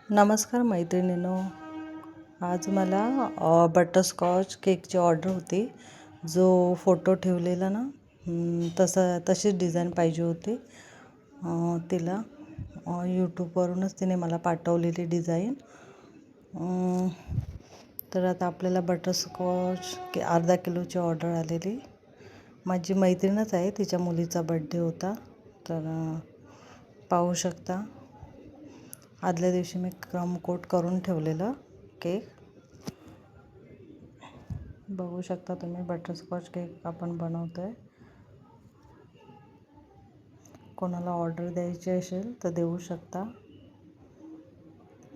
नमस्कार मैत्रिणींनो. आज मला बटरस्कॉच केकची ऑर्डर होती. जो फोटो ठेवलेला ना तशीच डिझाईन पाहिजे होती. तिला यूट्यूबवरूनच तिने मला पाठवलेली डिझाईन. तर आता आपल्याला बटरस्कॉच अर्धा किलोची ऑर्डर आलेली. माझी मैत्रीणच आहे, तिच्या मुलीचा बड्डे होता. तर पाहू शकता, आदल्या दिवशी मी क्रम कोट करून ठेवलेलं केक. बघू शकता तुम्ही, बटरस्कॉच केक आपण बनवतो आहे. कोणाला ऑर्डर द्यायची असेल तर देऊ शकता.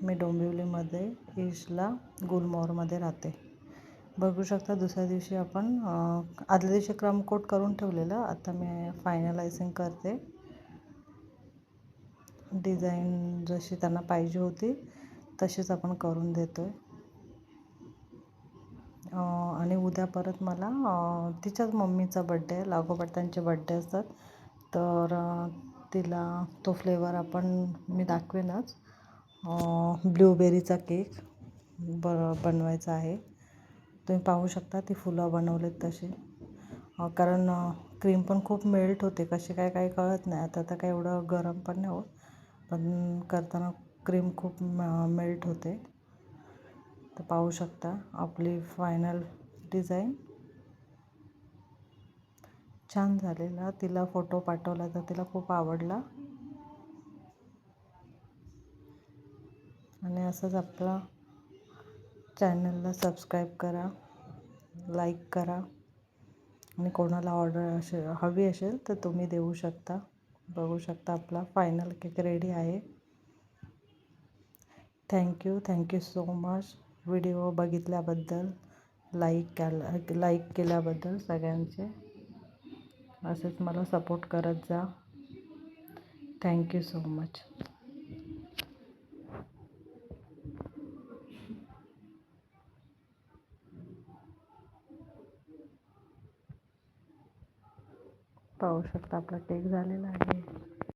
मी डोंबिवलीमध्ये ईस्टला गुलमोहरमध्ये राहते. बघू शकता, दुसऱ्या दिवशी आपण आदल्या दिवशी क्रम कोट करून ठेवलेलं. आता मी फायनलायझिंग करते. डिझाईन जशी त्यांना पाहिजे होती तशीच आपण करून देतो आहे. आणि उद्या परत मला तिच्याच मम्मीचा बड्डे आहे. लागोपाठ त्यांचे बड्डे असतात. तर तिला तो फ्लेवर मी दाखवेनच. ब्लूबेरीचा केक बनवायचा आहे. तुम्ही पाहू शकता, ती फुलं बनवलेत तशी. कारण क्रीम पण खूप मेल्ट होते, कशी काय काही कळत नाही. आता तर काही एवढं गरम पण नाही होत, पण करताना क्रीम खूप मेल्ट होते. तर पाहू शकता आपली फायनल डिझाईन छान झालेला. तिला फोटो पाठवला तर तिला खूप आवडला. आणि असंच आपला चॅनलला सबस्क्राईब करा, लाईक करा. आणि कोणाला ऑर्डर हवी असेल तर तुम्ही देऊ शकता. बघू शकता, आपला फायनल केक रेडी आहे. थँक्यू सो मच व्हिडिओ बघितल्याबद्दल, लाईक केल्याबद्दल सगळ्यांचे. असेच मला सपोर्ट करत जा. Thank you so much. पाहू शकता, आपला केक झालेला आहे.